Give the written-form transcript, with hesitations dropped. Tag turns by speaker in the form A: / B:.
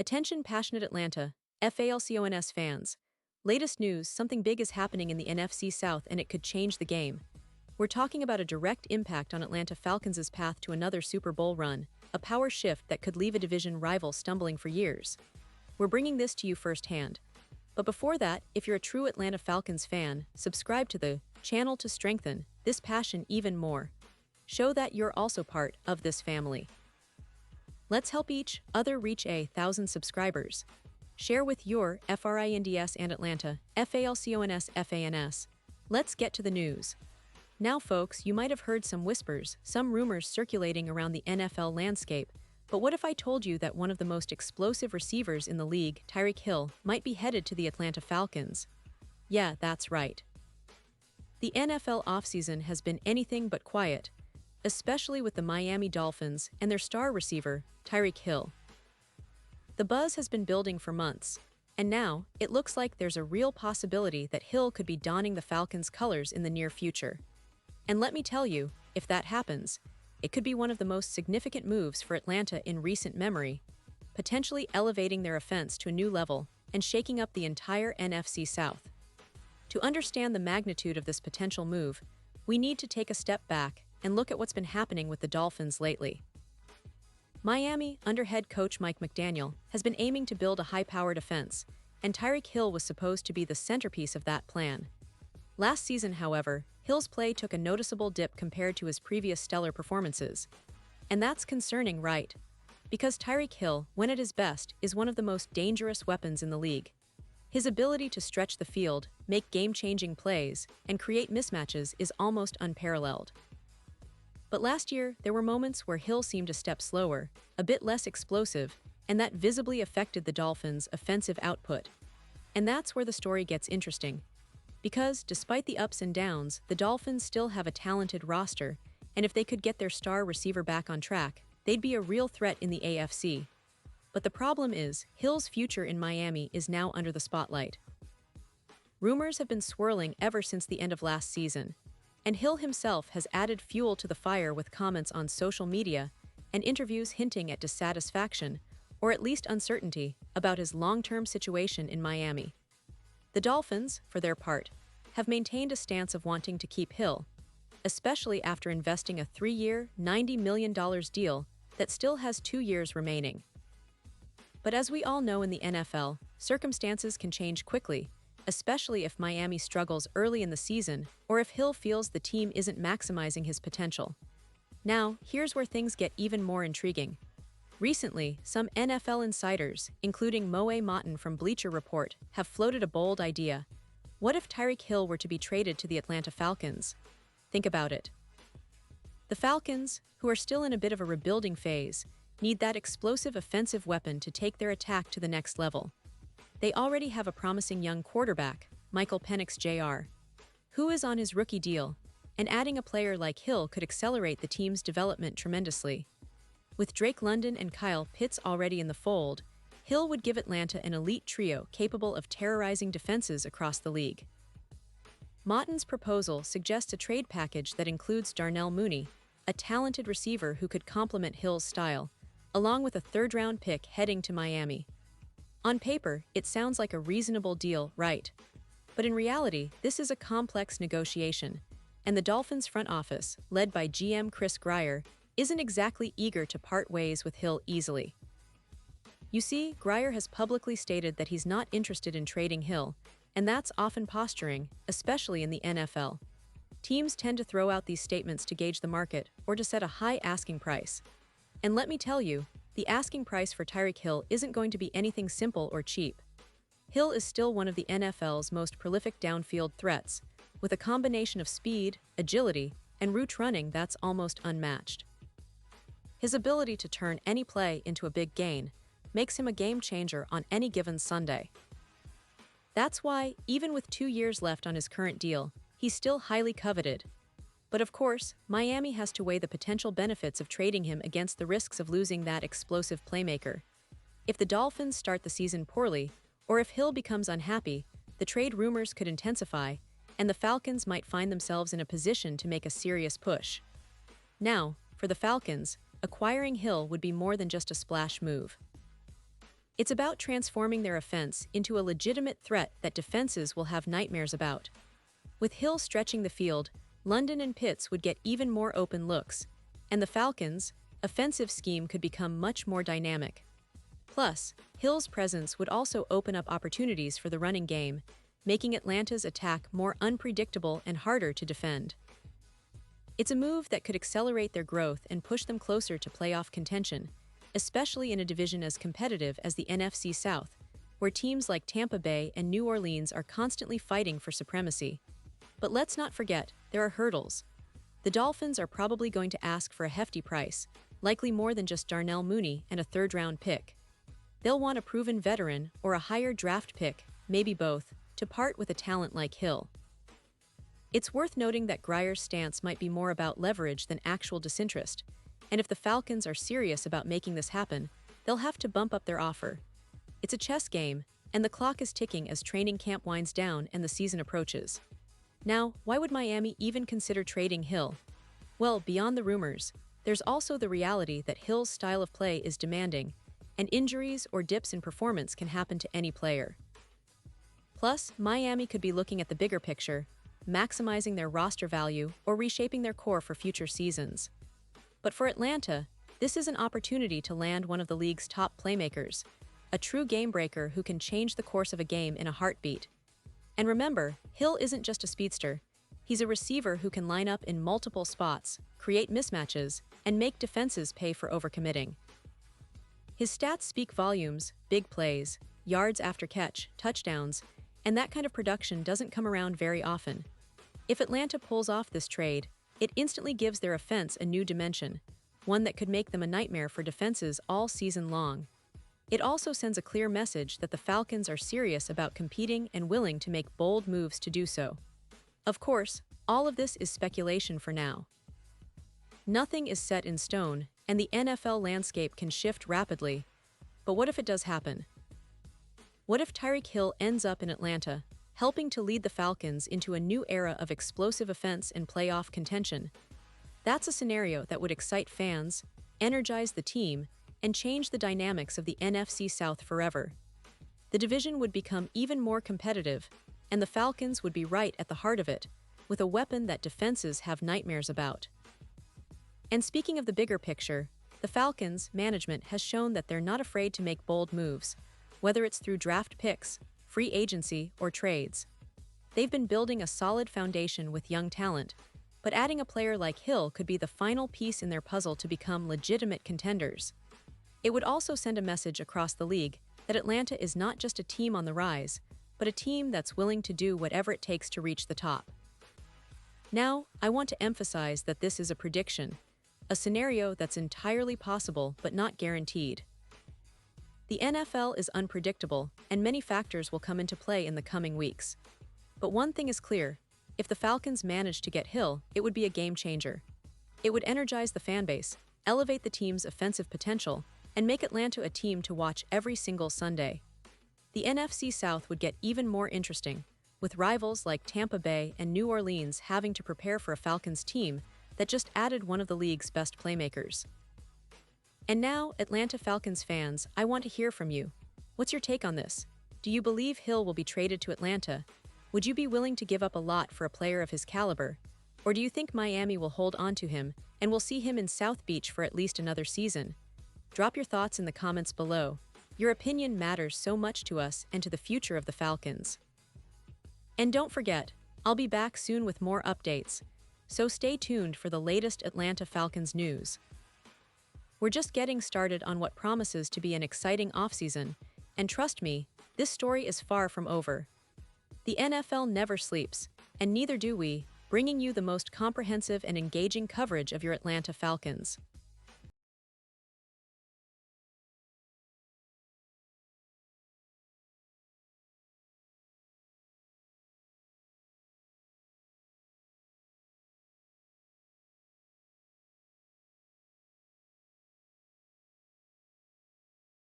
A: Attention passionate Atlanta, Falcons fans. Latest news, something big is happening in the NFC South and it could change the game. We're talking about a direct impact on Atlanta Falcons' path to another Super Bowl run, a power shift that could leave a division rival stumbling for years. We're bringing this to you firsthand. But before that, if you're a true Atlanta Falcons fan, subscribe to the channel to strengthen this passion even more. Show that you're also part of this family. Let's help each other reach 1,000 subscribers. Share with your FRINDS and Atlanta, FALCONS FANS. Let's get to the news. Now folks, you might have heard some whispers, some rumors circulating around the NFL landscape, but what if I told you that one of the most explosive receivers in the league, Tyreek Hill, might be headed to the Atlanta Falcons? Yeah, that's right. The NFL offseason has been anything but quiet, especially with the Miami Dolphins and their star receiver, Tyreek Hill. The buzz has been building for months, and now it looks like there's a real possibility that Hill could be donning the Falcons' colors in the near future. And let me tell you, if that happens, it could be one of the most significant moves for Atlanta in recent memory, potentially elevating their offense to a new level and shaking up the entire NFC South. To understand the magnitude of this potential move, we need to take a step back and look at what's been happening with the Dolphins lately. Miami, under head coach Mike McDaniel, has been aiming to build a high-powered offense, and Tyreek Hill was supposed to be the centerpiece of that plan. Last season, however, Hill's play took a noticeable dip compared to his previous stellar performances. And that's concerning, right? Because Tyreek Hill, when at his best, is one of the most dangerous weapons in the league. His ability to stretch the field, make game-changing plays, and create mismatches is almost unparalleled. But last year, there were moments where Hill seemed a step slower, a bit less explosive, and that visibly affected the Dolphins' offensive output. And that's where the story gets interesting. Because, despite the ups and downs, the Dolphins still have a talented roster, and if they could get their star receiver back on track, they'd be a real threat in the AFC. But the problem is, Hill's future in Miami is now under the spotlight. Rumors have been swirling ever since the end of last season, and Hill himself has added fuel to the fire with comments on social media and interviews hinting at dissatisfaction, or at least uncertainty, about his long-term situation in Miami. The Dolphins, for their part, have maintained a stance of wanting to keep Hill, especially after investing a 3-year, $90 million deal that still has 2 years remaining. But as we all know in the NFL, circumstances can change quickly, especially if Miami struggles early in the season or if Hill feels the team isn't maximizing his potential. Now, here's where things get even more intriguing. Recently, some NFL insiders, including Moe Matan from Bleacher Report, have floated a bold idea. What if Tyreek Hill were to be traded to the Atlanta Falcons? Think about it. The Falcons, who are still in a bit of a rebuilding phase, need that explosive offensive weapon to take their attack to the next level. They already have a promising young quarterback, Michael Penix Jr., who is on his rookie deal, and adding a player like Hill could accelerate the team's development tremendously. With Drake London and Kyle Pitts already in the fold, Hill would give Atlanta an elite trio capable of terrorizing defenses across the league. Motton's proposal suggests a trade package that includes Darnell Mooney, a talented receiver who could complement Hill's style, along with a third-round pick heading to Miami. On paper, it sounds like a reasonable deal, right? But in reality, this is a complex negotiation, and the Dolphins' front office, led by GM Chris Grier, isn't exactly eager to part ways with Hill easily. You see, Grier has publicly stated that he's not interested in trading Hill, and that's often posturing, especially in the NFL. Teams tend to throw out these statements to gauge the market or to set a high asking price. And let me tell you, the asking price for Tyreek Hill isn't going to be anything simple or cheap. Hill is still one of the NFL's most prolific downfield threats, with a combination of speed, agility, and route running that's almost unmatched. His ability to turn any play into a big gain makes him a game-changer on any given Sunday. That's why, even with 2 years left on his current deal, he's still highly coveted. But of course, Miami has to weigh the potential benefits of trading him against the risks of losing that explosive playmaker. If the Dolphins start the season poorly, or if Hill becomes unhappy, the trade rumors could intensify, and the Falcons might find themselves in a position to make a serious push. Now, for the Falcons, acquiring Hill would be more than just a splash move. It's about transforming their offense into a legitimate threat that defenses will have nightmares about. With Hill stretching the field, London and Pitts would get even more open looks, and the Falcons' offensive scheme could become much more dynamic. Plus, Hill's presence would also open up opportunities for the running game, making Atlanta's attack more unpredictable and harder to defend. It's a move that could accelerate their growth and push them closer to playoff contention, especially in a division as competitive as the NFC South, where teams like Tampa Bay and New Orleans are constantly fighting for supremacy. But let's not forget, there are hurdles. The Dolphins are probably going to ask for a hefty price, likely more than just Darnell Mooney and a third-round pick. They'll want a proven veteran or a higher draft pick, maybe both, to part with a talent like Hill. It's worth noting that Grier's stance might be more about leverage than actual disinterest, and if the Falcons are serious about making this happen, they'll have to bump up their offer. It's a chess game, and the clock is ticking as training camp winds down and the season approaches. Now, why would Miami even consider trading Hill? Well, beyond the rumors, there's also the reality that Hill's style of play is demanding, and injuries or dips in performance can happen to any player. Plus, Miami could be looking at the bigger picture, maximizing their roster value or reshaping their core for future seasons. But for Atlanta, this is an opportunity to land one of the league's top playmakers, a true game breaker who can change the course of a game in a heartbeat. And remember, Hill isn't just a speedster. He's a receiver who can line up in multiple spots, create mismatches, and make defenses pay for overcommitting. His stats speak volumes: big plays, yards after catch, touchdowns, and that kind of production doesn't come around very often. If Atlanta pulls off this trade, it instantly gives their offense a new dimension, one that could make them a nightmare for defenses all season long. It also sends a clear message that the Falcons are serious about competing and willing to make bold moves to do so. Of course, all of this is speculation for now. Nothing is set in stone, and the NFL landscape can shift rapidly. But what if it does happen? What if Tyreek Hill ends up in Atlanta, helping to lead the Falcons into a new era of explosive offense and playoff contention? That's a scenario that would excite fans, energize the team, and change the dynamics of the NFC South forever. The division would become even more competitive, and the Falcons would be right at the heart of it, with a weapon that defenses have nightmares about. And speaking of the bigger picture, the Falcons' management has shown that they're not afraid to make bold moves, whether it's through draft picks, free agency, or trades. They've been building a solid foundation with young talent, but adding a player like Hill could be the final piece in their puzzle to become legitimate contenders. It would also send a message across the league that Atlanta is not just a team on the rise, but a team that's willing to do whatever it takes to reach the top. Now, I want to emphasize that this is a prediction, a scenario that's entirely possible but not guaranteed. The NFL is unpredictable, and many factors will come into play in the coming weeks. But one thing is clear: if the Falcons manage to get Hill, it would be a game changer. It would energize the fanbase, elevate the team's offensive potential, and make Atlanta a team to watch every single Sunday. The NFC South would get even more interesting, with rivals like Tampa Bay and New Orleans having to prepare for a Falcons team that just added one of the league's best playmakers. And now, Atlanta Falcons fans, I want to hear from you. What's your take on this? Do you believe Hill will be traded to Atlanta? Would you be willing to give up a lot for a player of his caliber? Or do you think Miami will hold on to him and we'll see him in South Beach for at least another season? Drop your thoughts in the comments below. Your opinion matters so much to us and to the future of the Falcons. And don't forget, I'll be back soon with more updates, so stay tuned for the latest Atlanta Falcons news. We're just getting started on what promises to be an exciting offseason, and trust me, this story is far from over. The NFL never sleeps, and neither do we, bringing you the most comprehensive and engaging coverage of your Atlanta Falcons.